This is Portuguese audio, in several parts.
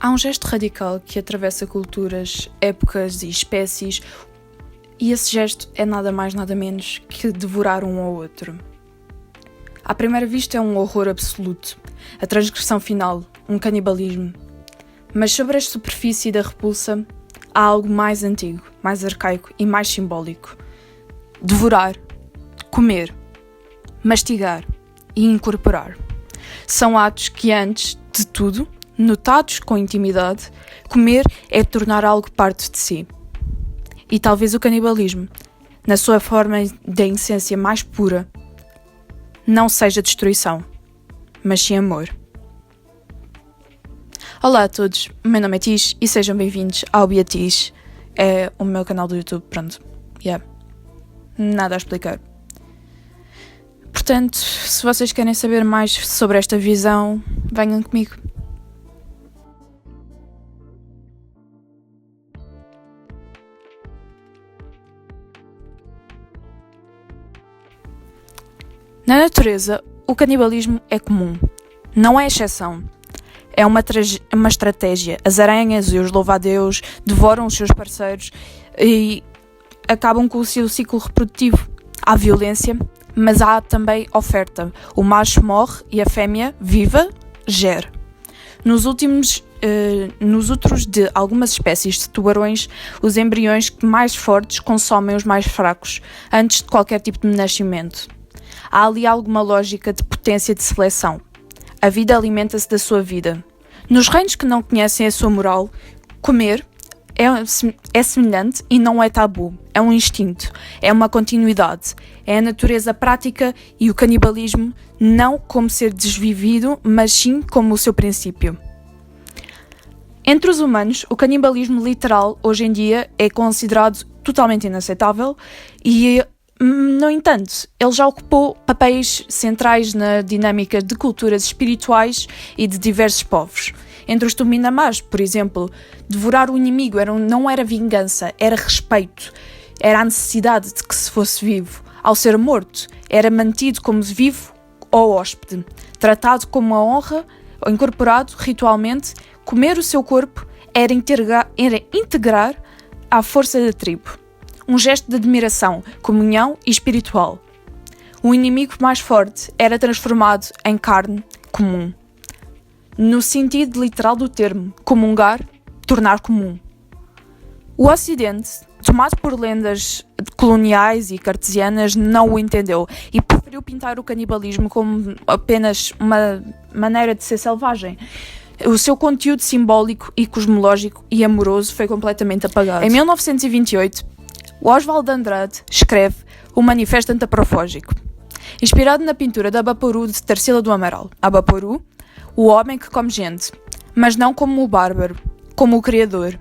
Há um gesto radical que atravessa culturas, épocas e espécies, e esse gesto é nada mais nada menos que devorar um ao outro. À primeira vista é um horror absoluto, a transgressão final, um canibalismo. Mas sobre a superfície da repulsa há algo mais antigo, mais arcaico e mais simbólico. Devorar, comer, mastigar e incorporar. São atos que antes de tudo, notados com intimidade, comer é tornar algo parte de si. E talvez o canibalismo, na sua forma da essência mais pura, não seja destruição, mas sim amor. Olá a todos, o meu nome é Tis e sejam bem-vindos ao Beatis. É o meu canal do YouTube, pronto. Nada a explicar. Portanto, se vocês querem saber mais sobre esta visão, venham comigo. Na natureza, o canibalismo é comum, não é exceção. É uma estratégia. As aranhas e os louva-a-Deus devoram os seus parceiros e acabam com o seu ciclo reprodutivo. Há violência, mas há também oferta. O macho morre e a fêmea, viva, gera. Nos úteros de algumas espécies de tubarões, os embriões mais fortes consomem os mais fracos, antes de qualquer tipo de nascimento. Há ali alguma lógica de potência de seleção. A vida alimenta-se da sua vida. Nos reinos que não conhecem a sua moral, comer é semelhante e não é tabu. É um instinto, é uma continuidade, é a natureza prática e o canibalismo não como ser desvivido, mas sim como o seu princípio. Entre os humanos, o canibalismo literal hoje em dia é considerado totalmente inaceitável e, no entanto, ele já ocupou papéis centrais na dinâmica de culturas espirituais e de diversos povos. Entre os Tupinambás, por exemplo, devorar o inimigo não era vingança, era respeito, era a necessidade de que se fosse vivo. Ao ser morto, era mantido como vivo ou hóspede, tratado como uma honra, incorporado ritualmente. Comer o seu corpo era integrar à força da tribo. Um gesto de admiração, comunhão e espiritual. O inimigo mais forte era transformado em carne comum. No sentido literal do termo, comungar, tornar comum. O Ocidente, tomado por lendas coloniais e cartesianas, não o entendeu e preferiu pintar o canibalismo como apenas uma maneira de ser selvagem. O seu conteúdo simbólico e cosmológico e amoroso foi completamente apagado. Em 1928, Oswald de Andrade escreve o Manifesto Antroposófico, inspirado na pintura de Abaporu de Tarsila do Amaral. Abaporu, o homem que come gente, mas não como o bárbaro, como o criador.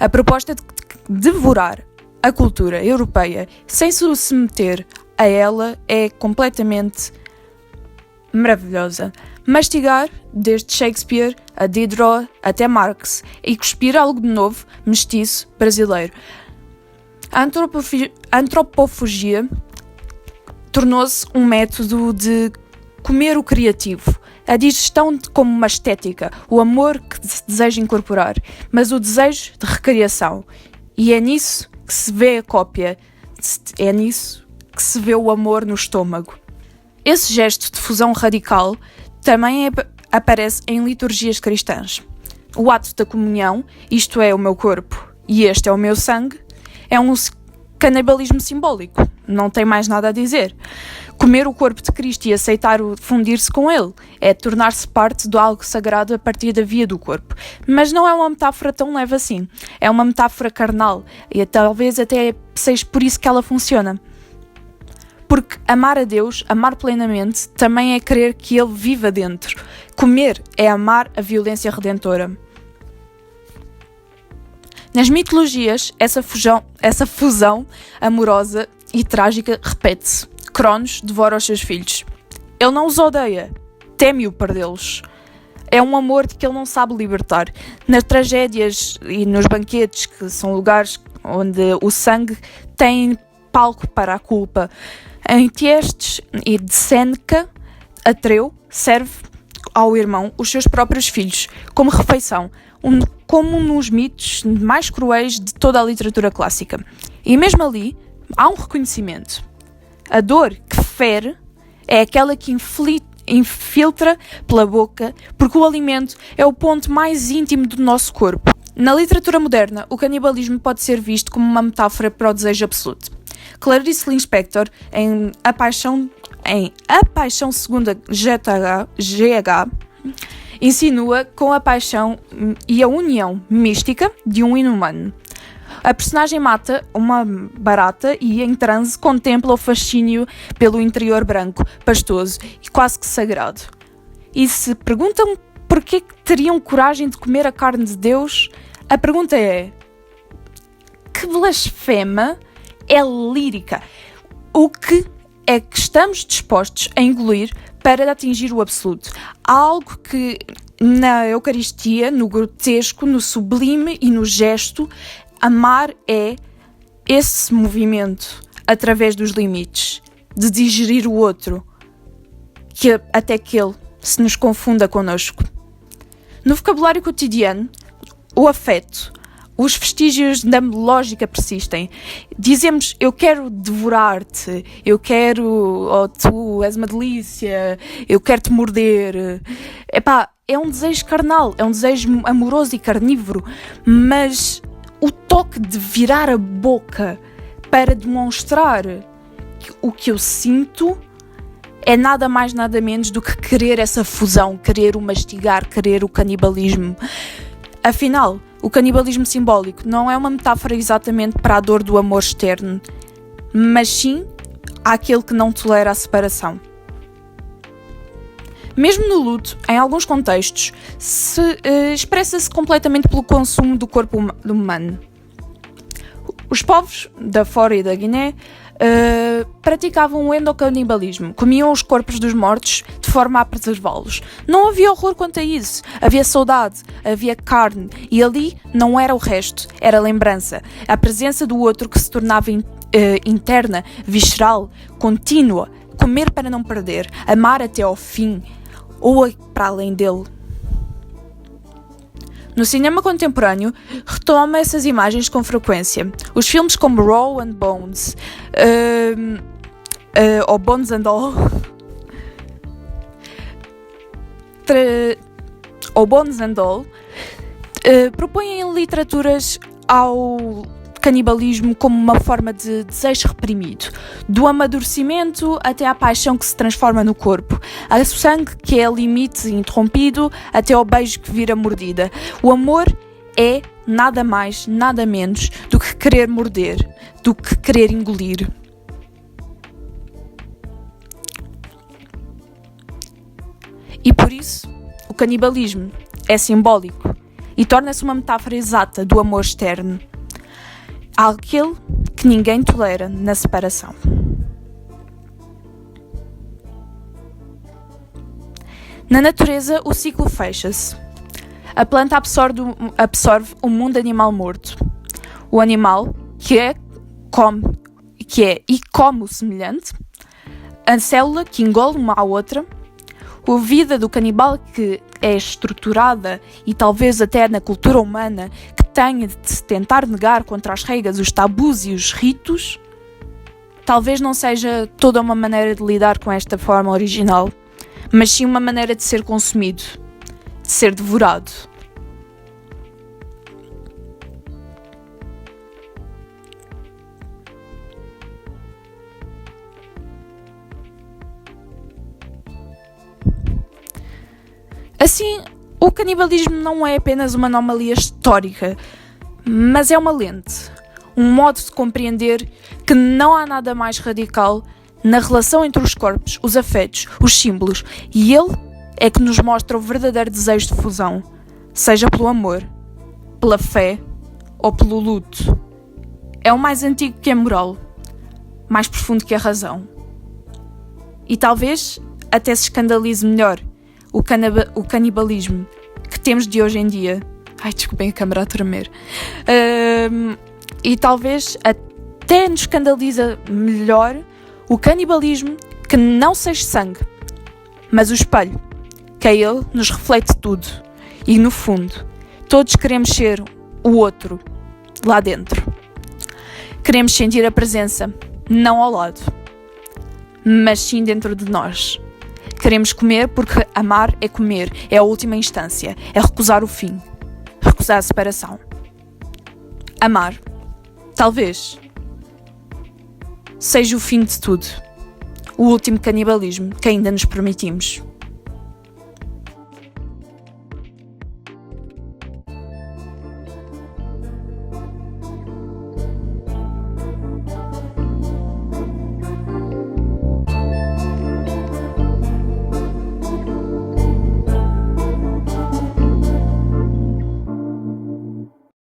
A proposta de devorar a cultura europeia sem se submeter a ela é completamente maravilhosa. Mastigar, desde Shakespeare a Diderot até Marx, e cuspir algo de novo, mestiço, brasileiro. A antropofagia tornou-se um método de comer o criativo, a digestão como uma estética, o amor que se deseja incorporar, mas o desejo de recriação. E é nisso que se vê a cópia, é nisso que se vê o amor no estômago. Esse gesto de fusão radical também aparece em liturgias cristãs. O ato da comunhão, isto é o meu corpo e este é o meu sangue, é um canibalismo simbólico, não tem mais nada a dizer. Comer o corpo de Cristo e aceitar fundir-se com ele é tornar-se parte de algo sagrado a partir da via do corpo. Mas não é uma metáfora tão leve assim, é uma metáfora carnal e talvez até seja por isso que ela funciona. Porque amar a Deus, amar plenamente, também é querer que Ele viva dentro. Comer é amar a violência redentora. Nas mitologias, essa fusão amorosa e trágica repete-se. Cronos devora os seus filhos. Ele não os odeia, teme-o perdê-los. É um amor de que ele não sabe libertar. Nas tragédias e nos banquetes, que são lugares onde o sangue tem palco para a culpa. Em Tiestes e de Sêneca, Atreu serve ao irmão os seus próprios filhos, como refeição, como nos mitos mais cruéis de toda a literatura clássica. E mesmo ali, há um reconhecimento. A dor que fere é aquela que infiltra pela boca, porque o alimento é o ponto mais íntimo do nosso corpo. Na literatura moderna, o canibalismo pode ser visto como uma metáfora para o desejo absoluto. Clarice Lispector, em A Paixão segundo GH, insinua com a paixão e a união mística de um inumano. A personagem mata uma barata e, em transe, contempla o fascínio pelo interior branco, pastoso e quase que sagrado. E se perguntam por que teriam coragem de comer a carne de Deus, a pergunta é: que blasfema é lírica? O que é que estamos dispostos a engolir para atingir o absoluto? Há algo que na Eucaristia, no grotesco, no sublime e no gesto, amar é esse movimento através dos limites, de digerir o outro, até que ele se nos confunda connosco. No vocabulário cotidiano, o afeto, os vestígios da lógica persistem. Dizemos: eu quero devorar-te, eu quero, oh, tu és uma delícia, eu quero te morder. É um desejo carnal, é um desejo amoroso e carnívoro, mas o toque de virar a boca para demonstrar o que eu sinto é nada mais nada menos do que querer essa fusão, querer o mastigar, querer o canibalismo. Afinal, o canibalismo simbólico não é uma metáfora exatamente para a dor do amor externo, mas sim àquele que não tolera a separação. Mesmo no luto, em alguns contextos, expressa-se completamente pelo consumo do corpo humano. Os povos da Fora e da Guiné praticavam o endocanibalismo, comiam os corpos dos mortos de forma a preservá-los. Não havia horror quanto a isso, havia saudade, havia carne, e ali não era o resto, era a lembrança, a presença do outro que se tornava interna, visceral, contínua, comer para não perder, amar até ao fim, ou para além dele. No cinema contemporâneo, retoma essas imagens com frequência. Os filmes como Raw and Bones, ou Bones and All, propõem literaturas ao canibalismo como uma forma de desejo reprimido, do amadurecimento até à paixão que se transforma no corpo, ao sangue que é limite interrompido até ao beijo que vira mordida. O amor é nada mais, nada menos do que querer morder, do que querer engolir. E por isso, o canibalismo é simbólico e torna-se uma metáfora exata do amor externo, aquele que ninguém tolera na separação. Na natureza, o ciclo fecha-se. A planta absorve o mundo animal morto. O animal, come o semelhante, a célula que engole uma à outra, a vida do canibal que é estruturada e talvez até na cultura humana que tenha de se tentar negar contra as regras, os tabus e os ritos, talvez não seja toda uma maneira de lidar com esta forma original, mas sim uma maneira de ser consumido, de ser devorado. Assim, o canibalismo não é apenas uma anomalia histórica, mas é uma lente, um modo de compreender que não há nada mais radical na relação entre os corpos, os afetos, os símbolos, e ele é que nos mostra o verdadeiro desejo de fusão, seja pelo amor, pela fé ou pelo luto. É o mais antigo que a moral, mais profundo que a razão. E talvez até se escandalize melhor o canibalismo que temos de hoje em dia. Ai, desculpem a câmera a tremer. E talvez até nos escandaliza melhor o canibalismo que não seja sangue, mas o espelho que é ele nos reflete tudo. E, no fundo, todos queremos ser o outro lá dentro. Queremos sentir a presença, não ao lado, mas sim dentro de nós. Queremos comer porque amar é comer, é a última instância, é recusar o fim, recusar a separação. Amar, talvez, seja o fim de tudo, o último canibalismo que ainda nos permitimos.